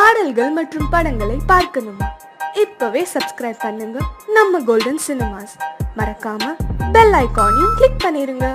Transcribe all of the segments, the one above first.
பாடல்கள் மற்றும் படங்களை பார்க்கணுமா? இப்பவே சப்ஸ்கிரைப் பண்ணுங்க நம்ம கோல்டன் சினிமாஸ். மறக்காம பெல் ஐகானையும் கிளிக் பண்ணிருங்க.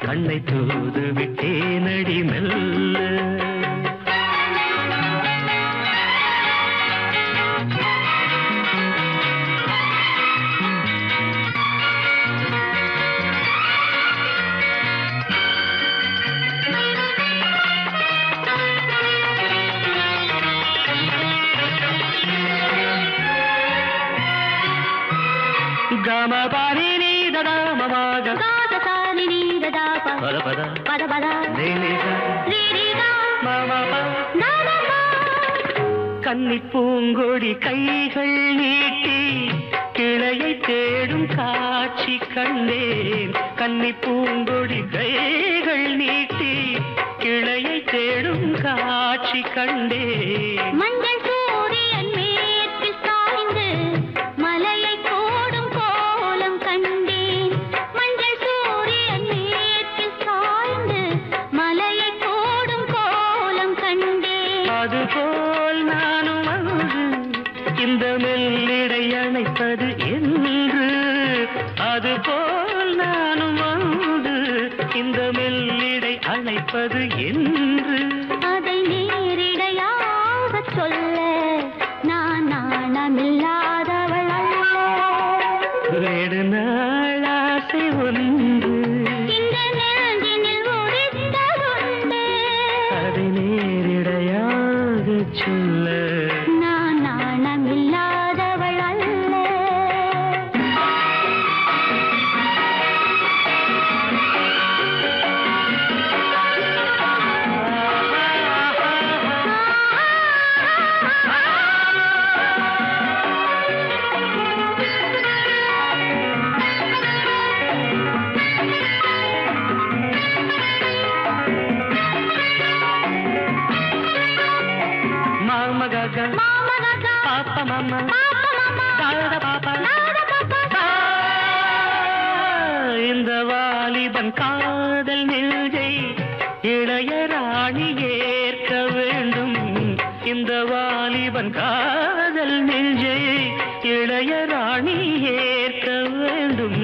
கண்ணை தூது விட்டேனடி மெல்ல. கமபாரி நீ ததா மமாக கன்னி பூங்கொடி கைகள் நீட்டி கிளையை தேடும் காட்சி கண்டேன். கன்னி பூங்கொடி கைகள் நீட்டி கிளையை தேடும் காட்சி கண்டேன். மஞ்சள் சூரியன் மேற்கில் சாய்ந்து மலையை கோடும் கோலம் கண்டேன். மஞ்சள் சூரியன் மேற்கில் சாய்ந்து மலையை கோடும் கோலம் கண்டேன். அதுபோல் நானும் வந்து இந்த மெல்லிடை அணைப்பது என்று. அதுபோல் நானும் வந்து இந்த மெல்லிடை அணைப்பது என்று. அதை நேரிடையாக சொல்ல நான் நாணமில்லாதவள் அல்ல. வேறு நாள் ஆசை ஒன்று இந்த நெஞ்சினில் உரித்ததுண்டு. அதை நேரிடையாக சொல்ல நான் நாணமில்லாதவள் அல்ல. இந்த வாலிபன் காதல் நெஞ்சை இளையராணி ஏற்க வேண்டும். இந்த வாலிபன் காதல் நெஞ்சை இளையராணி ஏற்க வேண்டும்.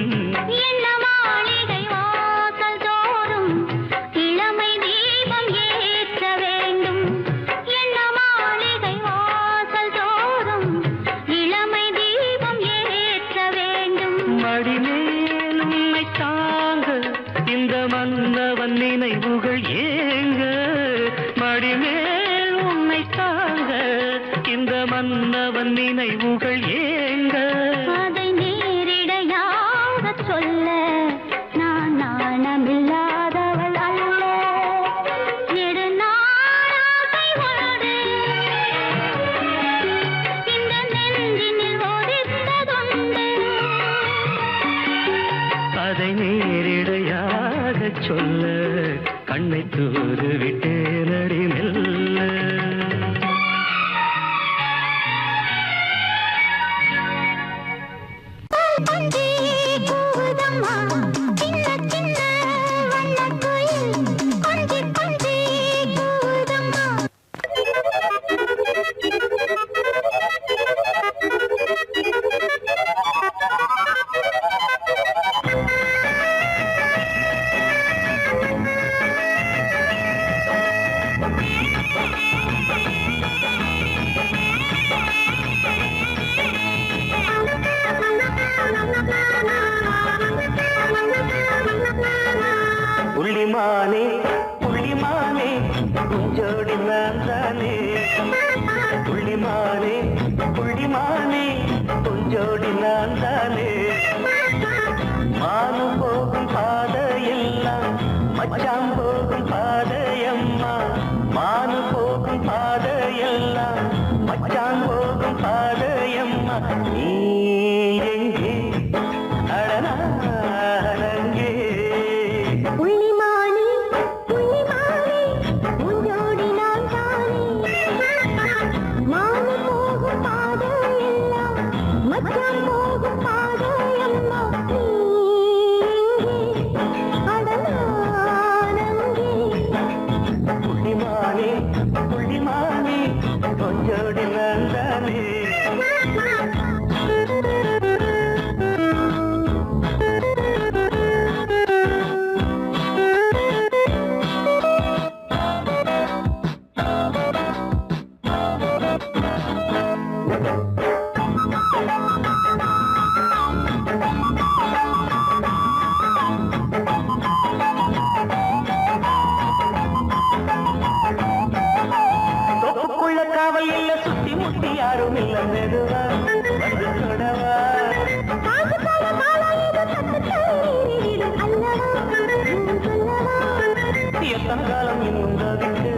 மன்னவன் நினைவுகள் ஏங்க மடிமேல் உன்னை தாங்க. இந்த மன்னவன் நினைவுகள் ஏங்க. அதை நேரிடையாக சொல்ல நான் நாணமில்லாதவள் அல்ல. நெடு நாளாகை ஒன்று இந்த நெஞ்சினில் ஒதித்ததுண்டு. அதை நேரிடையாக சொல்ல கண்ணை தூது விட்டேனடி மெல்ல. உஞ்சோடி நான் தானே புள்ளிமானே புள்ளிமானே உஞ்சோடி நான் தானே மானு போகும் பாதையெல்லாம் மச்சான் போகும் பாதையம்மா மானு போகும் பாதையெல்லாம் மச்சான் போகும் பாதையம்மா நீ எங்கே அடனானங்கே புள்ளிமானே புள்ளிமானே உஞ்சோடி நான் தானே மானு போகும் பாதையெல்லாம் மச்சான் போகும் பாதையம்மா நீ அடனானங்கே புள்ளிமானே புள்ளிமானே கொஞ்சோடி நான் தானே காவல் இல்ல சுத்தி முட்டி யாரும் இல்ல மெதுவா வந்து தொடவா எத்தனை காலம் இன்னும் தவிக்கு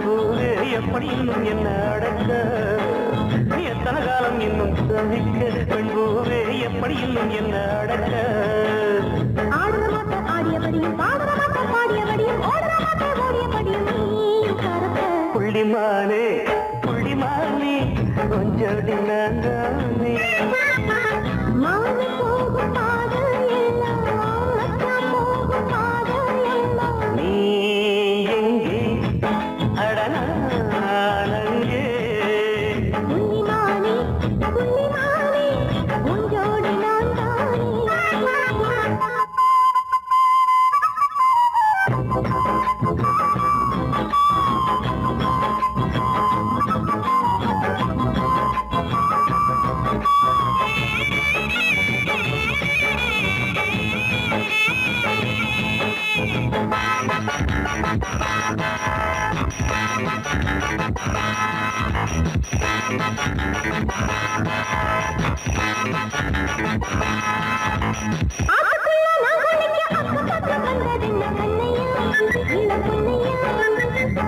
பூவே எப்படி இன்னும் என்ன அடக்க எத்தனை காலம் இன்னும் தவிக்க பூவே எப்படி இன்னும் என்ன அடக்க ஆடியபடியும் பாடியபடியும் ஓடியபடியும் புள்ளிமானே புள்ளிமானே கொஞ்சோடி நான் தானே மானு போகும் பாதையெல்லாம் மச்சான் போகும் பாதையெல்லாம் நீ எங்கே அடனானங்கே புள்ளிமானே புள்ளிமானே உஞ்சோடி நான் தானே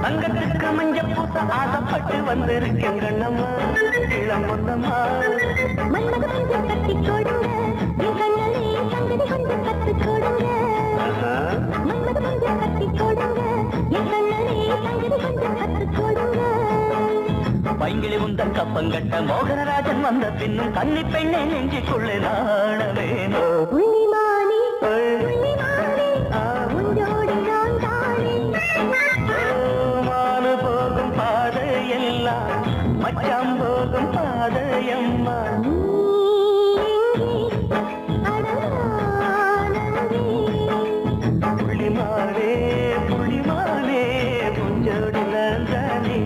தங்கத்துக்கு மஞ்ச பூச ஆசைப்பட்டு வந்திருக்கேன் கண்ணம்மா இளம் பொண்ணம்மா மன்மத கொஞ்சம் கட்டி கொடுங்க என் கண்ணலே சங்கதி கொஞ்சம் கத்து கொடுங்க மன்மத கொஞ்சம் கட்டி கொடுங்க என் கண்ணலே சங்கதி கொஞ்சம் கத்து கொடுங்க பைங்கிளி உந்தன் கப்பங்கட்ட மோகனராஜன் வந்த பின்னும் கன்னி பெண்ணை நெஞ்சுக்குள்ளே நாடவேனோ புள்ளிமானே புள்ளிமானே உஞ்சோடி நான் தானே மானு போகும் பாதையெல்லாம் மச்சான் போகும் பாதையம்மா புள்ளிமானே புள்ளிமானே கொஞ்சோடி நான் தானே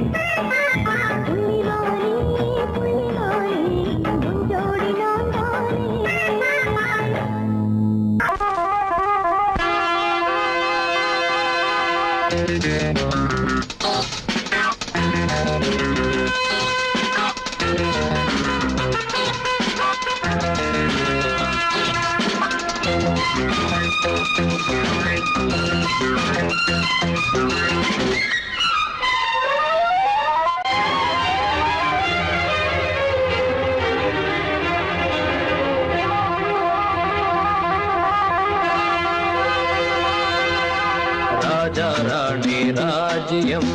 புள்ளிமானே புள்ளிமானே உஞ்சோடி நான் தானே ராஜா ராணி ராஜ்யம்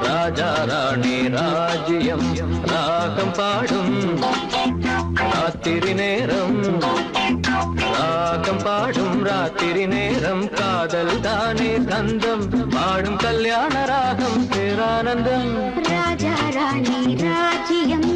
ராஜா ராணி ராஜ்யம் ராகம் பாடும் ராத்திரி நேரம் ராகம் பாடும் ராத்திரி நேரம் காதல் தானே கந்தம் பாடும் கல்யாண ராகம் பேரானந்தம் ராஜா ராணி ராஜ்யம்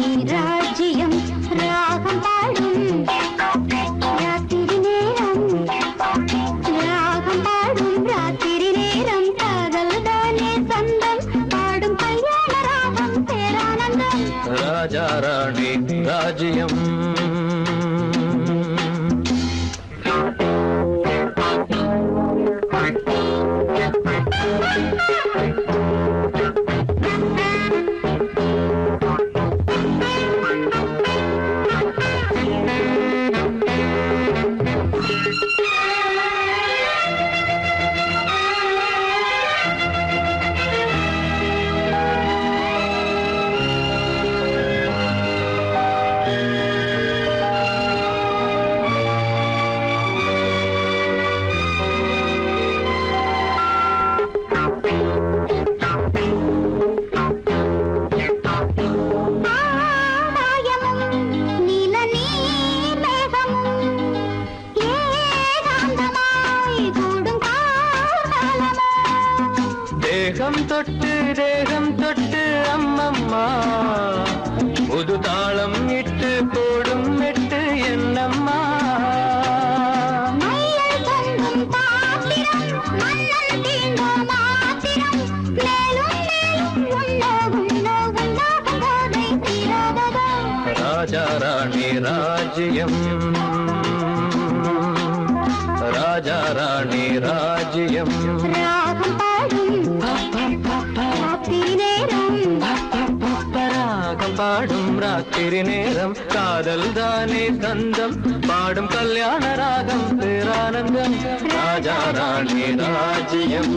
ராஜ்யம் ராகம் பாடும் ராத்திரி நேரம் ராகம் பாடும் ராத்திரி நேரம் காதல் தானே சொந்தம் பாடும் கல்யாண ராகம் பேரானந்தம் ராஜா ராணி ராஜ்யம் தேகம் தொட்டு அம்மம்மா புது தாளம் இட்டு போடும் மெட்டு என்னம்மா ராஜா ராணி ராஜ்யம் ராஜா ராணி ராஜ்யம் ராகம் பாடும் ராத்திரி நேரம் காதல் தானே சொந்தம் பாடும் கல்யாண ராகம் பேரானந்தம் ராஜா ராணி ராஜ்யம்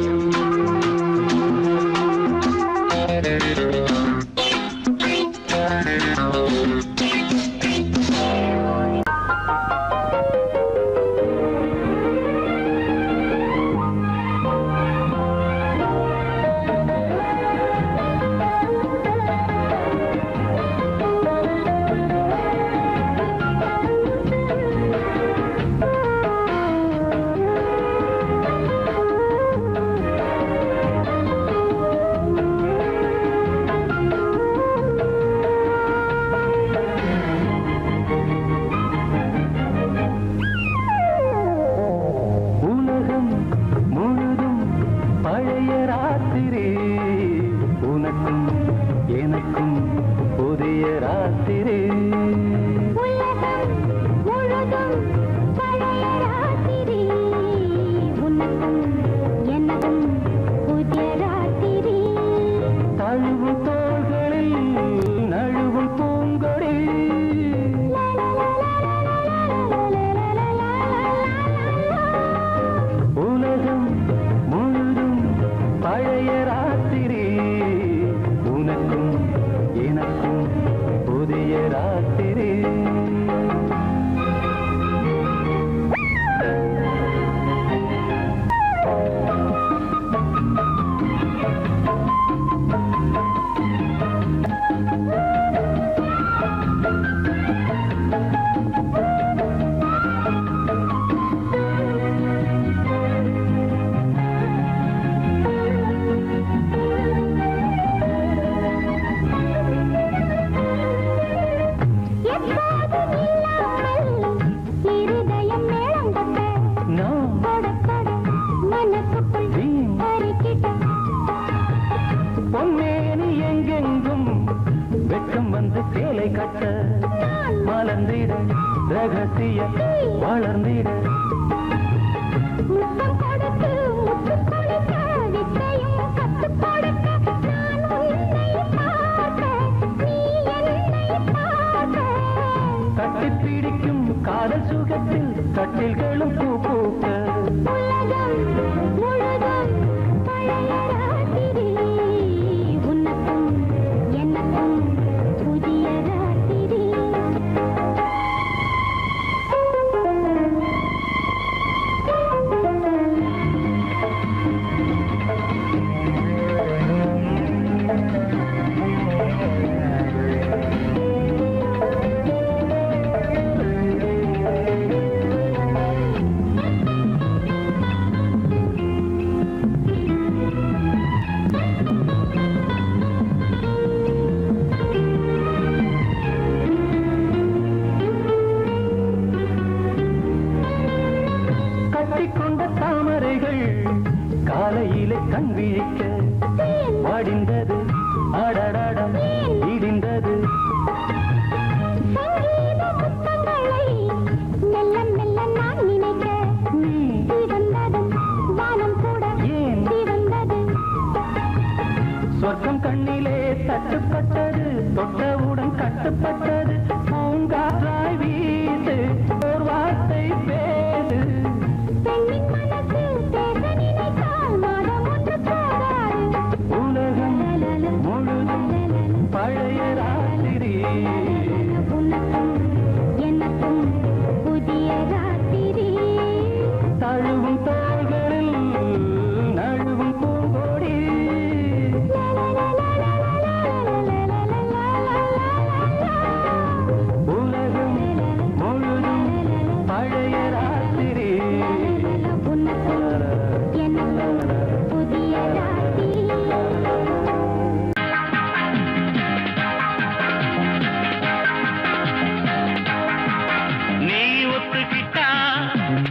கட்டுப்பட்டது பூங்காற்றாய் வீசு ஒரு வார்த்தை பேசு பெண்ணின் மனசில் பேச நினைத்தால் மாதம் ஒன்று போகாது உலகம் முழுதும் பழைய ராத்திரி உனக்கும் எனக்கும் புதிய ராத்திரி தழுவும் தோள்களில் நழுவும் பூங்கோடி உலகம் முழுதும் பழைய ராத்திரி உனக்கும் எனக்கும் புதிய ராத்திரி நீ ஒத்துக்கிட்டா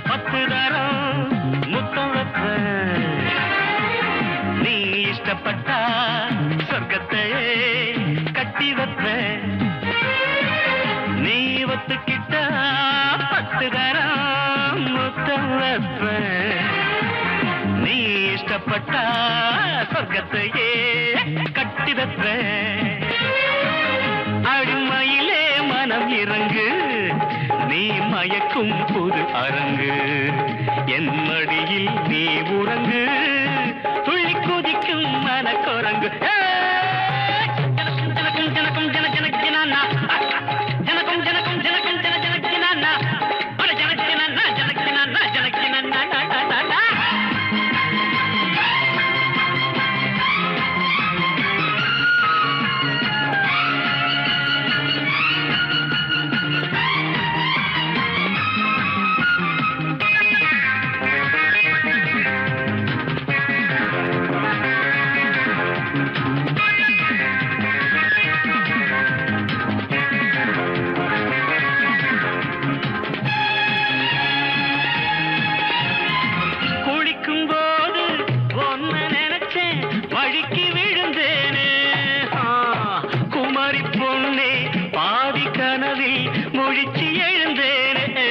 10 தரம் முத்தம் வைப்பேன் நீ இஷ்டப்பட்டா சொர்க்கத்தை கட்டி வைப்பேன் நீ ஒத்துக்கிட்டா 10 தரம் முத்தம் வைப்பேன் நீ இஷ்டப்பட்டா சொர்க்கத்தையே கட்டி வைப்பேன் அடிமையிலே மனம் இறங்கு நீ மயக்கும் புது அரங்கு என் மடியில் நீ உறங்கு துள்ளி குதிக்கும் மனக்குரங்கு ஜனக்கும் ஜனக்கும் ஜன ஜனக்கினா ஜனக்கும் ஜனக்கும் ஜனக்கும் ஜன ஜனக்கினா ஜனக்கினா ஜனக்கினா ஜனக்கினா குளிக்கும் போது ஒன்ன நினைச்சேன் வழிக்கு விழுந்தேனே குமரி பொண்ணே பாதி கனவில் முழிச்சு எழுந்தேனே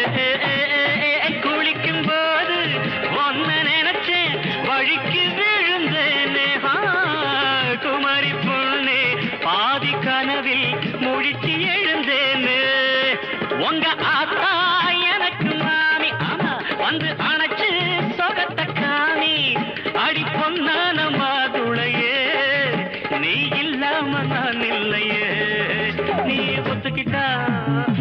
குளிக்கும் போது ஒன்ன நினைச்சேன் வழிக்கு விழுந்தேனே குமரி பொண்ணே பாதி கனவில் முழிச்சு எழுந்தேனே உங்க ஆத்தா எனக்கு மாமி ஆமா வந்து அணைச்சு சொகத்த காமி அடி பொன்னான மாதுளையே நீ இல்லாம நான் இல்லையே நீ ஒத்துக்கிட்டா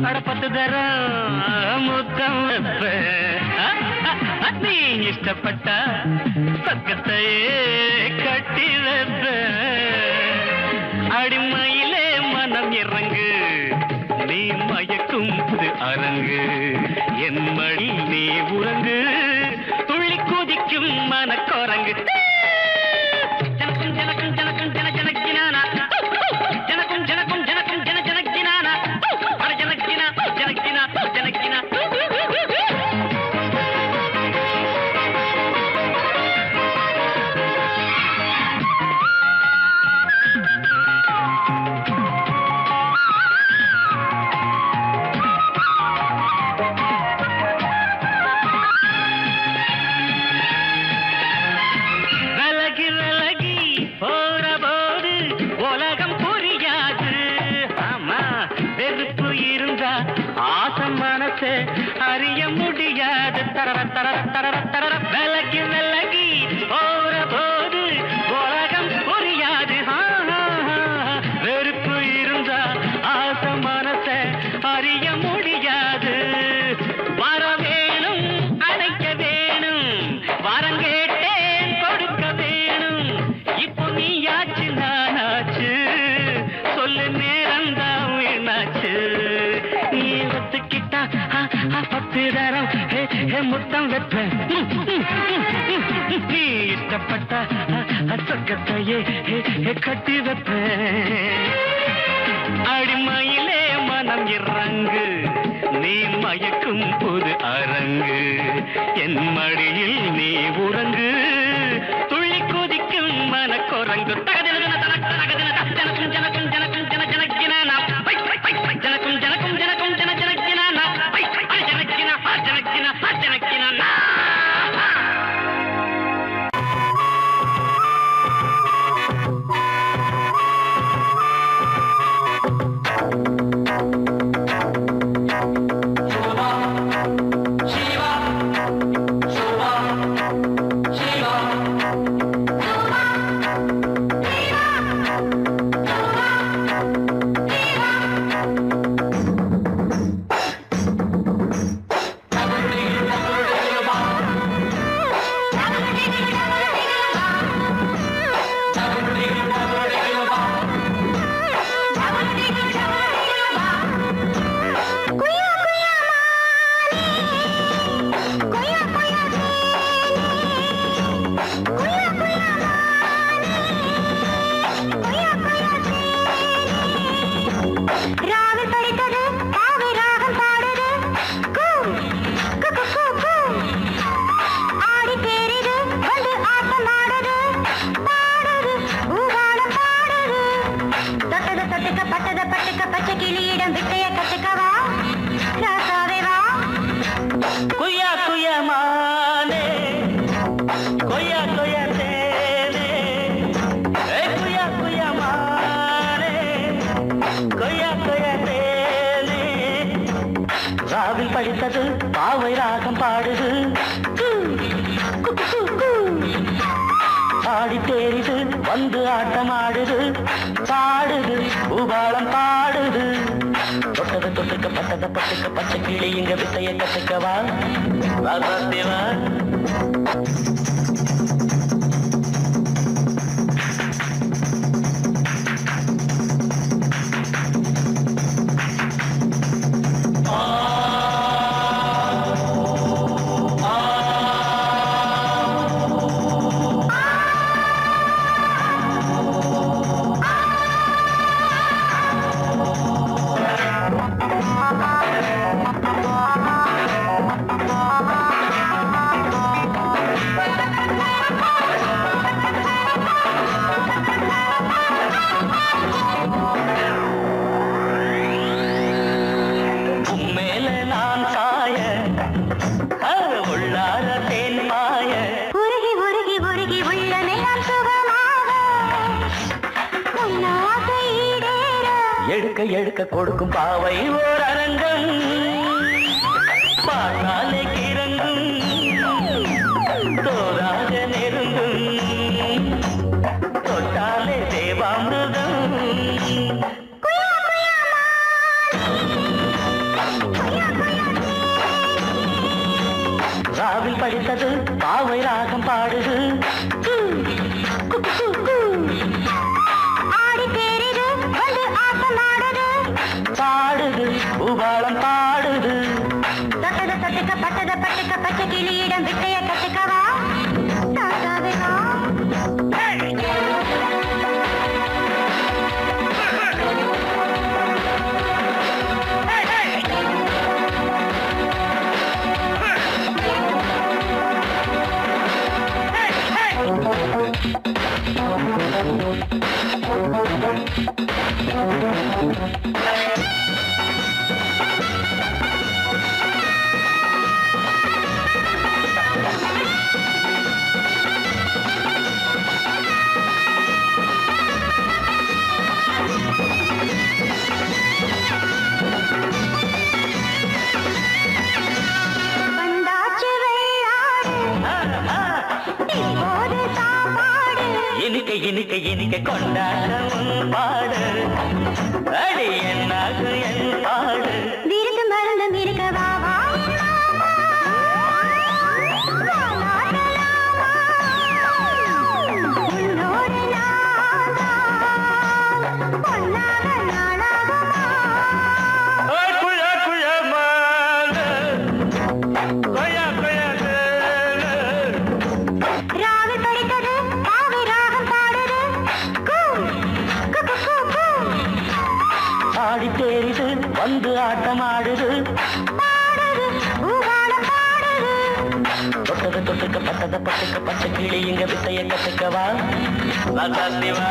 அட 10 தரம் முத்தம் வைப்பேன் நீ இஷ்டப்பட்டா சொர்க்கத்தையே கட்டி வைப்பேன் அடிமையிலே மனம் இறங்கு நீ மயக்கும் புது அரங்கு என் மடி நீ உறங்கு துள்ளி குதிக்கும் மனக்குரங்கு ஜனக்கும் ஜனக்கும் ஜனக்கும் ஜன ஜனக்கினானா ஜனக்கும் ஜனக்கும் ஜனக்கும் ஜன ஜனக்கினானா அட ஜனக்கினா ஜனக்கினா ஜனக்கினா விலகி விலகி போற போது உலகம் புரியாது ஆமா வெறுப்பு இருந்தா ஆசை மனசை அறிய முடியாது தரர தரர தரர தரர விலகி விலகி போற போது உலகம் புரியாது வெறுப்பு இருந்தா ஆசை மனசை அறிய முடியாது வர வேணும் அடைக்க வேணும் வரங்கேட்டேன் கொடுக்க வேணும் இப்போ நீயாச்சு நானாச்சு சொல்லு நேரம்தான் வீணாச்சு நீ ஒத்துக்கிட்டா 10 தரம் முத்தம் வைப்பேன் நீ இஷ்டப்பட்டா சொர்க்கத்தையே கட்டி வைப்பேன் அடிமையிலே மனம் இறங்கு நீ மயக்கும் புது அரங்கு என் மடியில் நீ உறங்கு துள்ளி குதிக்கும் மனக்குரங்கு தகதின தகதின ஜனக்கும் ஜனக்கும் ஜனக்கும் ஜன ஜனக்கினா ஜனக்கும் ஜனக்கும் ஜனக்கும் ஜன ஜனக்கினா ஜனக்கினா ஜனக்கினா ஜனக்கினா ராவில் படித்தது பாவை ராகம் பாடுது கூ கூ கூ கூ கூ ஆடி தேரிது வந்து ஆட்டம் ஆடுது பாடுது ஊகாலம் பாடுது தொட்டது தொட்டுக்க பட்டத பட்டுக்க பச்சை கிளியிடம் வித்தைய கத்துக்கவா ராசாவே வா குய்யா குய்யா மானே கொய்யா கொய்யா தேனே குய்யா குய்யா மானே கொய்யா கொய்யா தேனே ராவில் படித்தது பாவை ராகம் பாடுது ஆடி தேரிது வந்து ஆட்டம் ஆடுது பாடுது பூபாலம் பாடுது தொட்டது தொட்டுக்க பட்டத பட்டுக்க பச்சை கிளி இங்க வித்தைய கத்துக்கவா ராசாத்தேவா எடுக்க கொடுக்கும் பாவை ஓர் அரங்கம் பாட்டாலே கிறங்கும் தோராக நெருங்கும் தொட்டாலே தேவாமிருதம் ராவில் படித்தது பாவை ராகம் பாடுது பாடுது பூபாலம் பாடுது தொட்டத தொட்டுக்க பட்டத பட்டுக்க பச்சை கிளியிடம் வித்தைய கத்துக்கவா தாத்தாவே வா இனிக்க இனிக்க கொண்டாட்டம் பாடு அடி என்னாகு என் பாடு விருந்து மருந்தம் இருக்க வாவா ஆடி தேரிது வந்து ஆட்டம் ஆடுது தொட்டது தொட்டுக்க பட்டத பட்டுக்க பச்சை கிளி இங்க வித்தைய கத்துக்கவா ராசாத்தேவா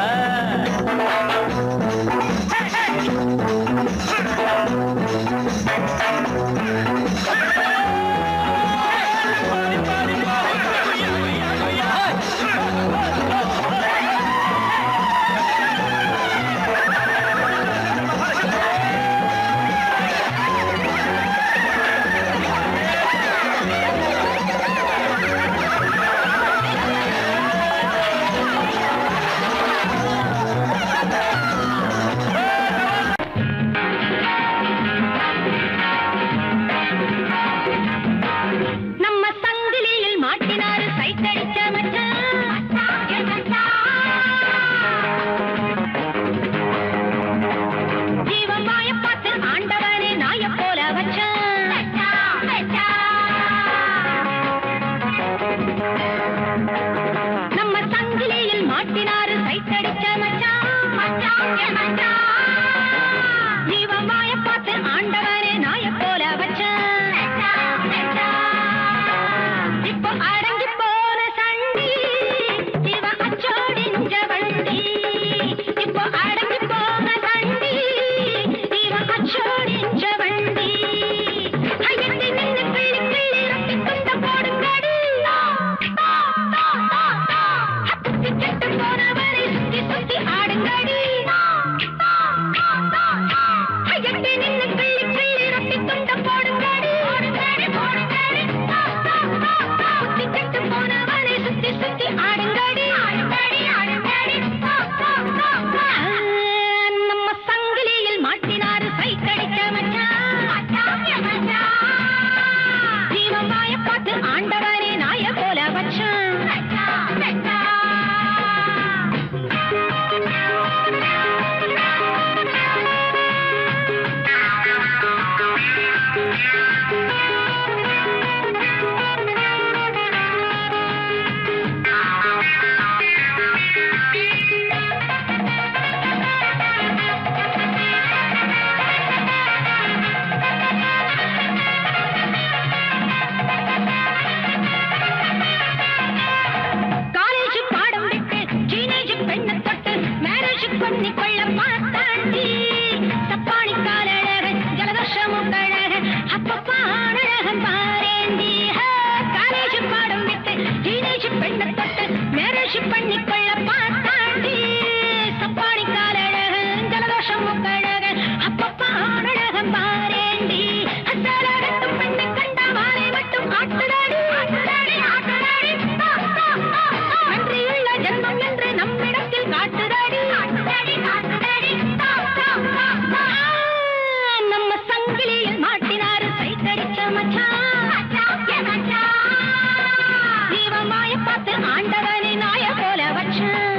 அழகன் பாரேந்தி காலேஜ் பாடம் விட்டு டீனேஜ் பெண்ணை தொட்டு மேரேஜ் பண்ணிக்கொள்ள பார்த்தாண்டி சப்பாடி காலழகன் ஜலதோஷம் முக்கழகன் அப்பப்பா அழகன் பாரேந்தி அசலகட்டும் பெண்ணை கண்டா வாரை மட்டும் ஆட்டுடாடி ஆட்டுடாடி ஆட்டுடாடி நன்றியுள்ள ஜென்மம் என்று நம்மிடத்தில் காட்டுடாடி ஆட்டுடாடி ஆட்டுடாடி நம்ம சங்கிலியில் மாட்டினாரு சைத்தடிச்ச மச்சான் தீவமாய பார்த்து ஆண்டவனை நாய போல வச்சான்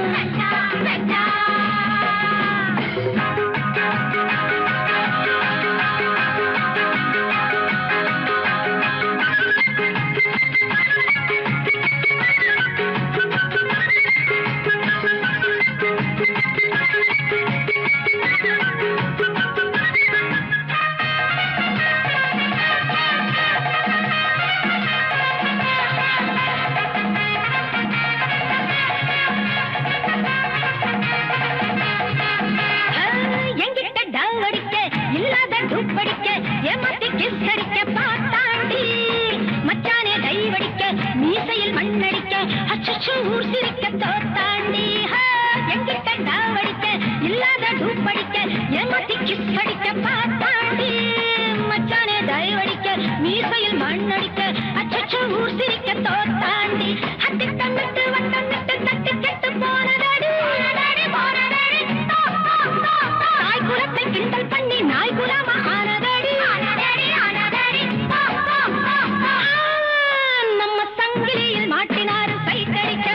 ஊர் சிரிக்க தோத்தாண்டி எங்கிட்ட டாவடிக்க இல்லாத டூப்படிக்க ஏமாத்தி கிஸ் அடிக்க பார்த்தாண்டி மச்சானே டைவடிக்க மீசையில் மண்ணடிக்க அச்சச்சோ ஊர் சிரிக்க தோத்தாண்டி அத்திட்டமிட்டு வட்டமிட்டு தட்டி கெட்டு போனதாடி தாய் குலத்தை கிண்டல் பண்ணி நாய் குலாம ஆனதாடி நம்ம சங்கிலியில் மாட்டினாரு சைத்தடிக்க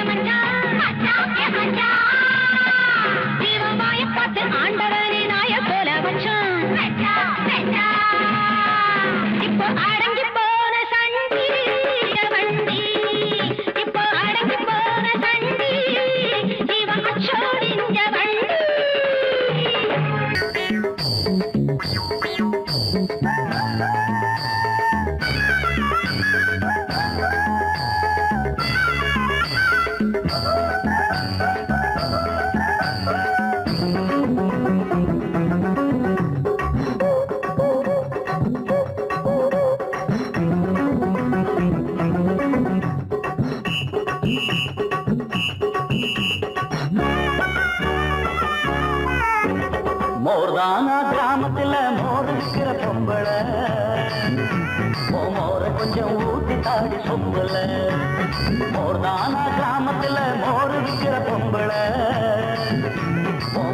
தீவமாய பார்த்து ஆண்டவனே நாய போல வச்சான் இப்போ அடங்கி போன சண்டி வண்டி இப்போ அடங்கி போன சண்டி இவன் அச்சோடிஞ்ச வண்டி மோர்தானா கிராமத்துல மோர் இருக்கிற பொம்பளை மோர கொஞ்சம் ஊத்தி தாடி சொம்பல மோர்தானா கிராமத்துல மோர் இருக்கிற பொம்பளை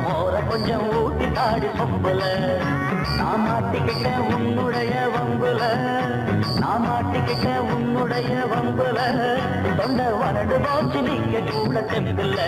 மோர கொஞ்சம் ஊத்தி தாடி சொம்பல நான் மாட்டிக்கிட்ட உன்னுடைய வம்புல நான் மாட்டிக்கிட்ட உன்னுடைய வம்புல தொண்டை வறண்டு போச்சு நீங்க கூட தெம்பில்ல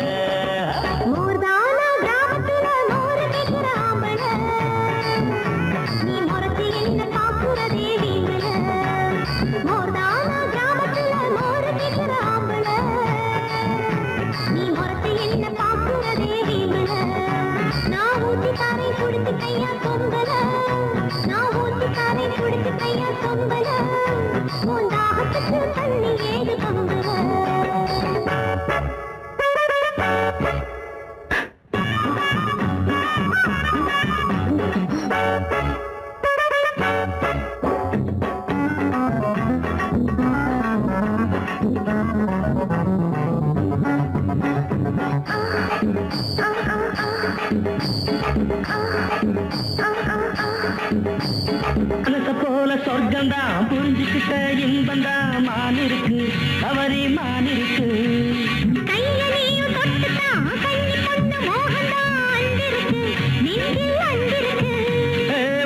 போல சொர்க்கம்தான் புரிஞ்சுக்கிட்ட இன்பந்தான் மான் இருக்கு கவரி மான் இருக்கு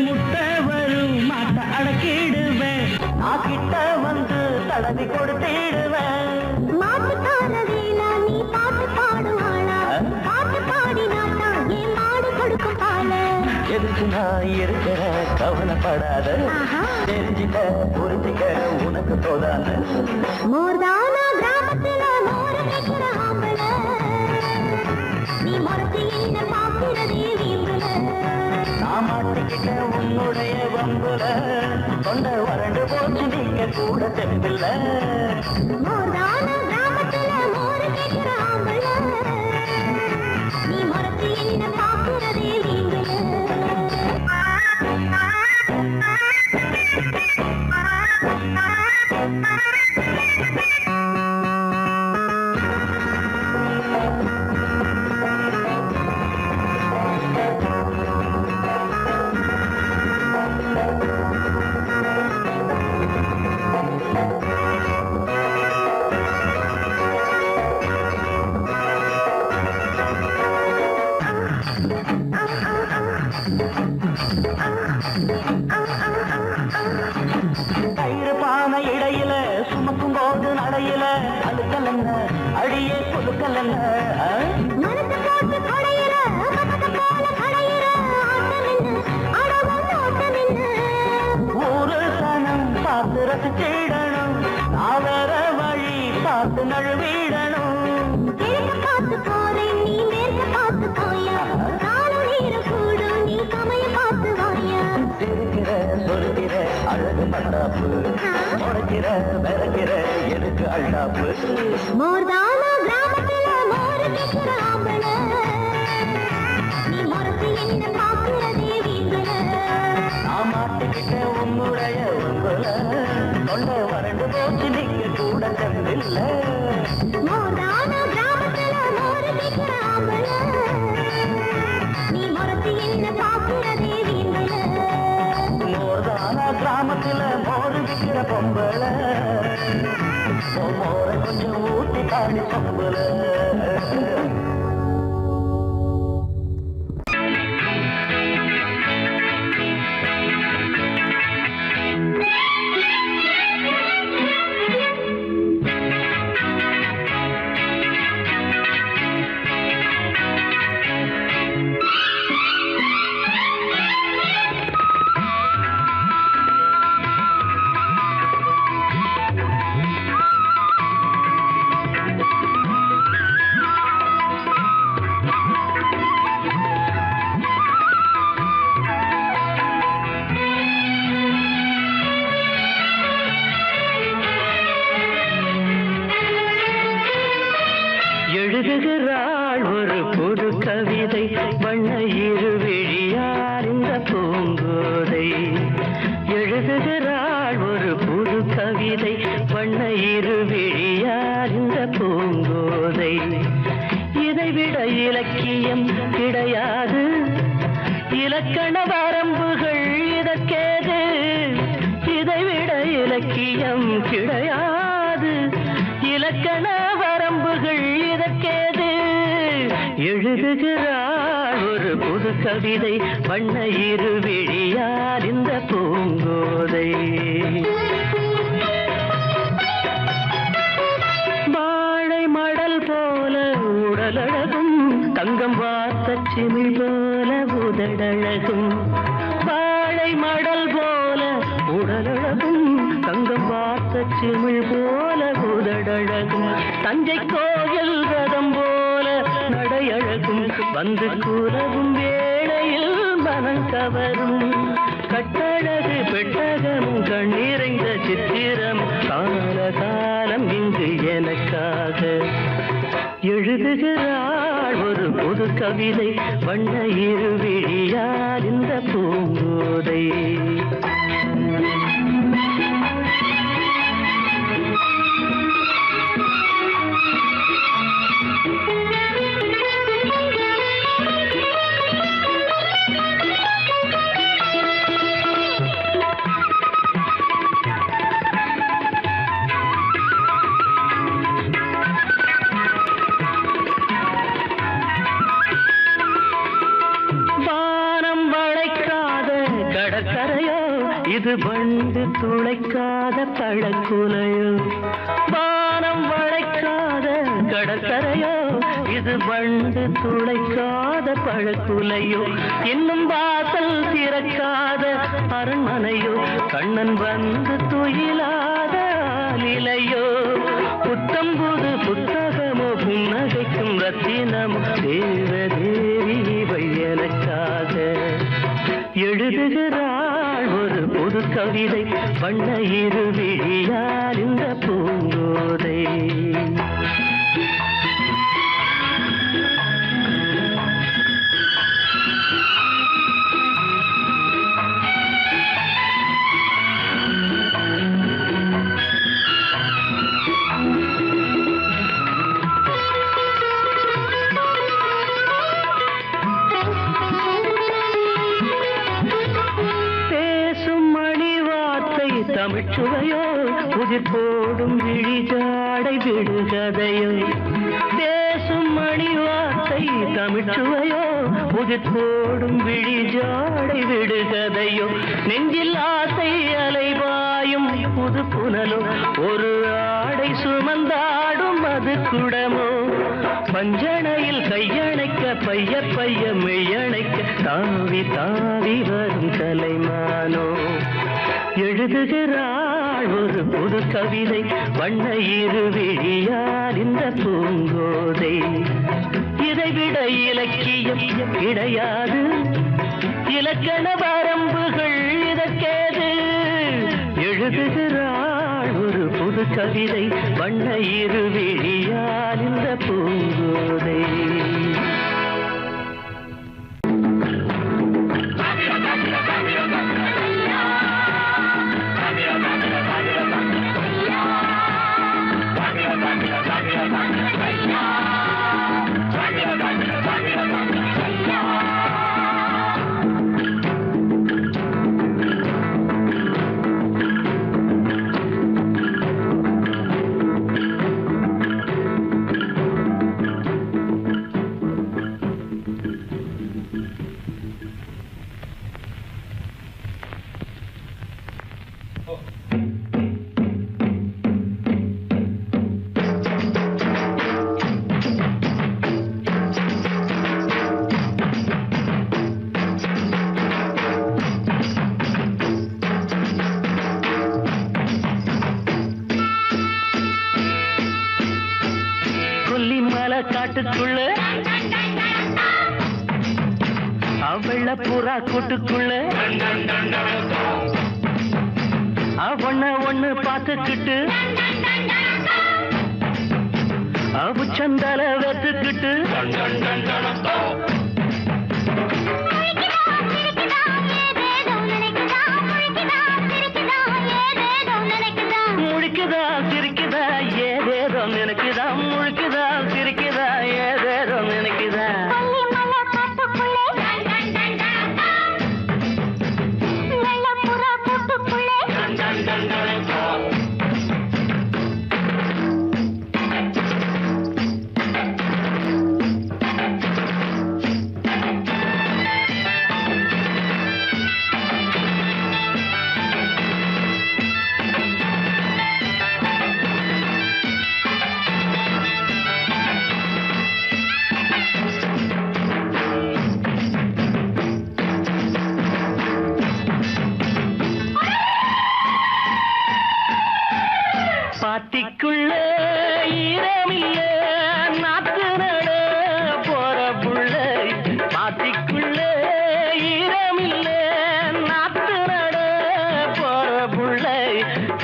முட்டை வரும் மாட்ட அடக்கிடுவேன் நான் கிட்ட வந்து தடவி கொடுத்திடுவேன் எதுக்கு நான் இருக்கிற கவலைப்படாத தெரிஞ்சிக்க புரிஞ்சிக்க உனக்கு தோதான மோர்தானா கிராமத்துல மோர கேட்கிற ஆம்பள நீ மரத்து என்ன பாக்குறதே வீம்புல நான் மாட்டிக்கிட்ட உன்னுடைய வம்புல தொண்டை வறண்டு போச்சு நீங்க கூட தெம்பில்ல மோர்தானா கிராமத்துல மோர கேட்கிற ஆம்பள நீ மரத்து என்ன பாக்குறதே வீம்புல Ah கயிறு பானை இடையில சுமக்கும் போது நடையில அழுக்கலங்க அடியே புதுக்கலங்க ஊரு சனம் பார்த்து ரசிச்சிடணும் நான் வேற வழி பார்த்து நழுவிடணும் பார்த்து போறேன் நீ மேற்க பார்த்து போயா நானும் நீரும் கூடும் நீ சமய பார்த்து வாயா சிரிக்கிற சொருக்கிற அழகு மண்டாப்பு முறைக்கிற விறக்கிற எதுக்கு அழாப்பு மோர்தான கிராமத்துல மோர் கேட்கிற ஆம்பள நீ முறைச்சு என்ன பார்க்கிறதே வீங்கல நான் மாட்டிக்கிட்ட உன்னுடைய உங்களை தொண்டை வறண்டு போச்சு நீங்க கூட சென்றில்ல மோர்தான கிராமத்துல மோர் கேட்கிற ஆம்பள நீ முறைச்சு என்ன பார்க்கிறதே வீங்கல மோர்தான கிராமத்துல மோர் விற்கிற பொம்பளை மோரை கொஞ்சம் ஊட்டி தாடி பொம்பளை எழுதுகிறாள் ஒரு புது கவிதை வண்ண இருவிழியார் இந்த பூங்கோதை எழுதுகிறாள் ஒரு புது கவிதை வண்ண இருவிழியார் இந்த பூங்கோதை இதைவிட இலக்கியம் கிடையாது இலக்கண வரம்புகள் இதற்கேது இதைவிட இலக்கியம் கிடையாது இலக்கண வரம்புகள் இதற்கேது எழுதுகிறாள் ஒரு புது கவிதை வண்ண இருவிழியார் இந்த பூங்கோதை வாழை மடல் போல உடலழகும் தங்கம் வார்த்த சிமிழ் போல உதடழகும் வாழை மடல் போல உடலழகும் தங்கம் வார்த்த சிமிழ் போல உதடழகும் தஞ்சை கோயில் ரதம் போல நடையழகும் வந்து கூறவும் வேளையில் மனம் கவரும் கட்டழகு பெட்டகமும் கண்ணீரைந்த சித்திரம் கால காலம் இங்கு எனக்காக எழுதுகிறாள் ஒரு புது கவிதை வண்ண இருவிழியார் இந்த பூங்கோதை இது வண்டு துளைக்காத பழக்குலையோ வானம் வளைக்காத கடற்கரையோ இது வண்டு துளைக்காத பழக்குலையோ இன்னும் வாசல் திறக்காத அரண்மனையோ கண்ணன் வந்து துயிலாத நிலையோ புத்தம்புது புத்தகமோ புன்னகைக்கும் ரத்தினமோ தேவதேவி எனக்காக எழுதுகிறாள் ஒரு புது கவிதை வண்ண இருவிழியார் இந்த பூங்கோதை தமிழ்ச்சுவையோ புதிர் போடும் விழிஜாடை விடுகதையோ பேச பேசும் மணி வார்த்தை தமிழ்ச்சுவையோ உதிர்த்தோடும் விழி ஜாடை விடுகதையோ நெஞ்சில் ஆசை அலைவாயும் புது புனலோ ஒரு ஆடை சுமந்தாடும் அது குடமோ பஞ்சணையில் கையணைக்க பைய பைய மெய்யணைக்க தாவி தாவி வரும் கலைமானோ எழுதுகிறாள் ஒரு புது கவிதை வண்ண இருவிழியார் இந்த பூங்கோதை இதைவிட இலக்கியம் கிடையாது இலக்கண வரம்புகள் இதற்கேது எழுதுகிறாள் ஒரு புது கவிதை வண்ண இருவிழியார் இந்த பூங்கோதை காட்டுக்குள்ள அவள புறா கூட்டுக்குள்ள அவண்ண ஒண்ணு பார்த்துக்கிட்டு அவ சந்தால வெத்துக்கிட்டு முழிக்குதா சிரிக்குதா ஏதேதோ நினைக்குதா முழிக்குதா சிரிக்குதா ஏதேதோ நினைக்குதா பாத்திக்குள்ள ஈரமில்ல நாத்து நட போற புள்ள பாத்திக்குள்ள ஈரமில்ல நாத்து நட போற புள்ள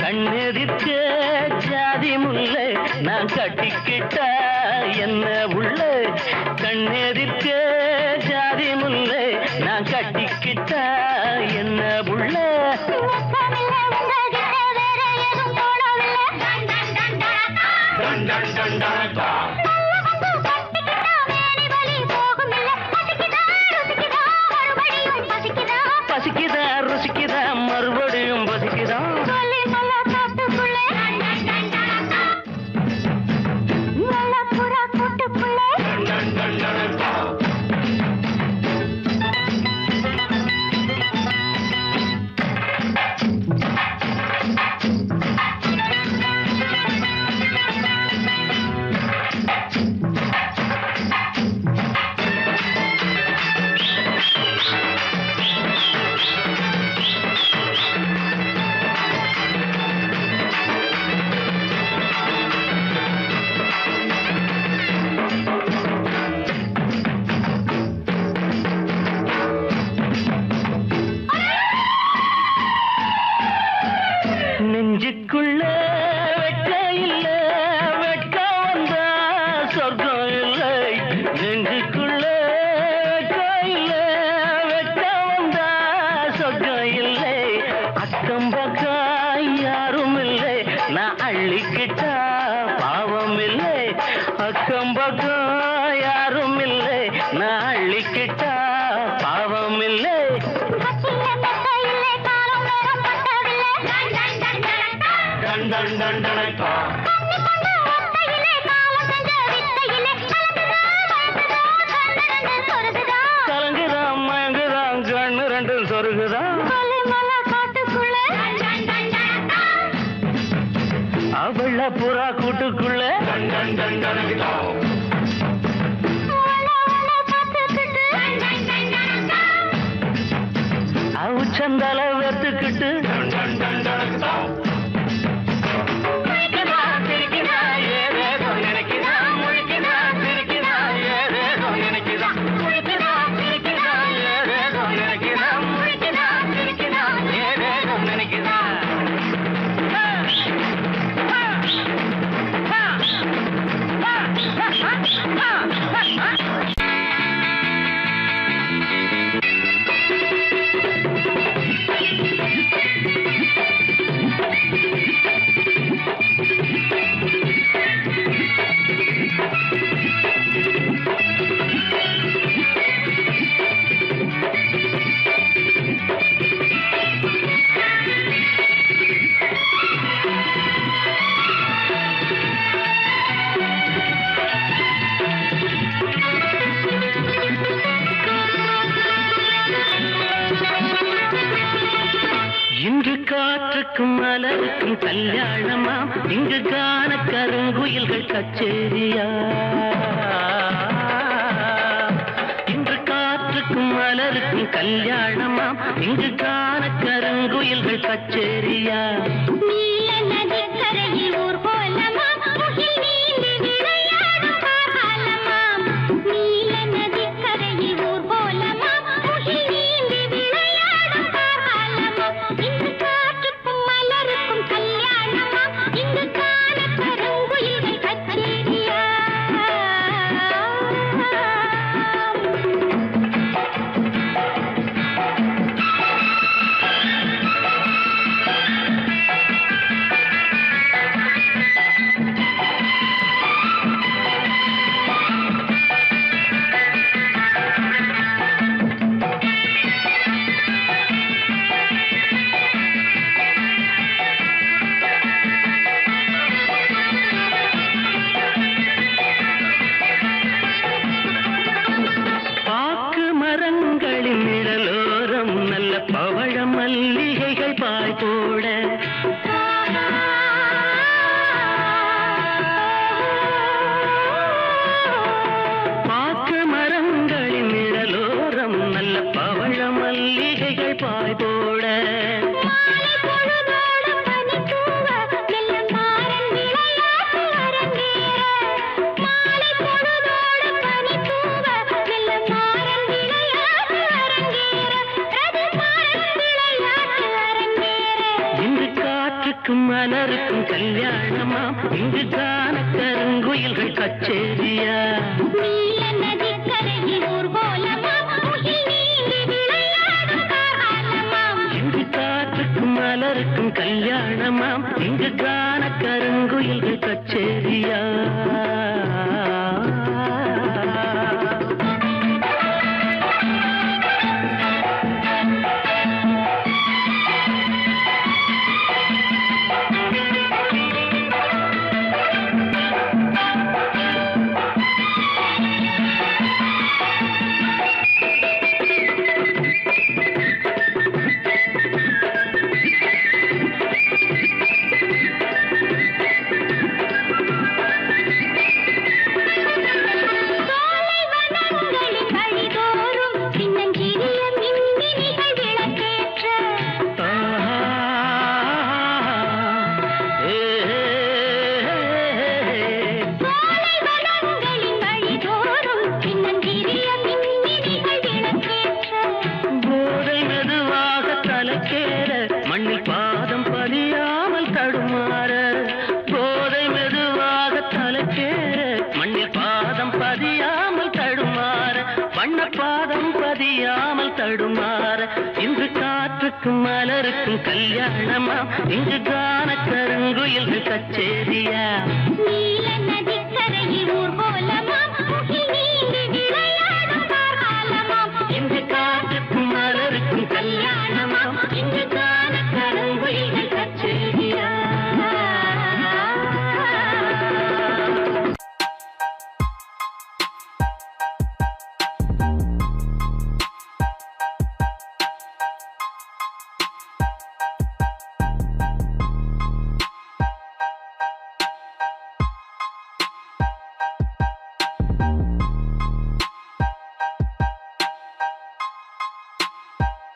கண்ணெதிர்க்க ஜாதி முல்லை நான் கட்டிக்கிட்டா என்ன உள்ள கண்ணெதிர்க்க ஜாதி முல்லை நான் கட்டிக்கிட்டா என்ன உள்ள பசிக்குதா ருசிக்குதா மறுபடியும் பசிக்குதா நெஞ்சுக்குள்ள வெட்க இல்ல வெட்க வந்தா சொர்க்கம் இல்லை நெஞ்சுக்குள்ள வெட்க இல்ல வெட்க வந்தா சொர்க்கம் இல்லை அக்கம் பக்கம் யாரும் இல்லை நான் அள்ளிக்கிட்டா பாவம் இல்லை அக்கம் பக்கம் யாரும் இல்லை நான் அள்ளிக்கிட்டா பாவம் இல்லை புறா கூட்டுக்குள்ள உச்சந்தால வெத்துக்கிட்டு இன்று காற்றுக்கும் மலருக்கும் கல்யாணமா இங்கு காண கருங்குயில்கள் கச்சேரியா இன்று காற்றுக்கும் மலருக்கும் கல்யாணமா இங்கு காண கருங்குயில்கள் கச்சேரியா நீல நதிக்கரையில் ஊர் கோலமா முகில் நீந்தி விளையாடும் காலமாம் நீல நதிக்கரையில் ஊர் கோலமா முகில் நீந்தி விளையாடும் காலமாம் இங்கு காற்றுக்கும் மலருக்கும் கல்யாணமா இங்கு காண கருங்குயில்கள் கச்சேரியா பவழ மல்லிகைகள் பாய் போட பாக்கு மரங்களின் நிழலோரம் நல்ல பவழ மல்லிகைகள் பாய் போட மலருக்கும் கல்யாணமா இங்கு காண கருங்குயில்கள் கச்சேரியா நீல நதிக்கரையில் ஊர் கோலமா முகில் நீந்தி விளையாடும் காலமாம் இங்கு காற்றுக்கும் மலருக்கும் கல்யாணமா இங்கு காண கருங்குயில்கள் கச்சேரியா மண்ணில் பாதம் பதியாமல் தடுமாற போதை மெதுவாக தலைக்கேற மண்ணில் பாதம் பதியாமல் தடுமாற வண்ண பாதம் பதியாமல் தடுமாற இன்று காற்றுக்கும் மலருக்கும் கல்யாணமா இங்கு காண கருங்குயில்கள் கச்சேரியா நீல நதிக்கரையில் ஊர்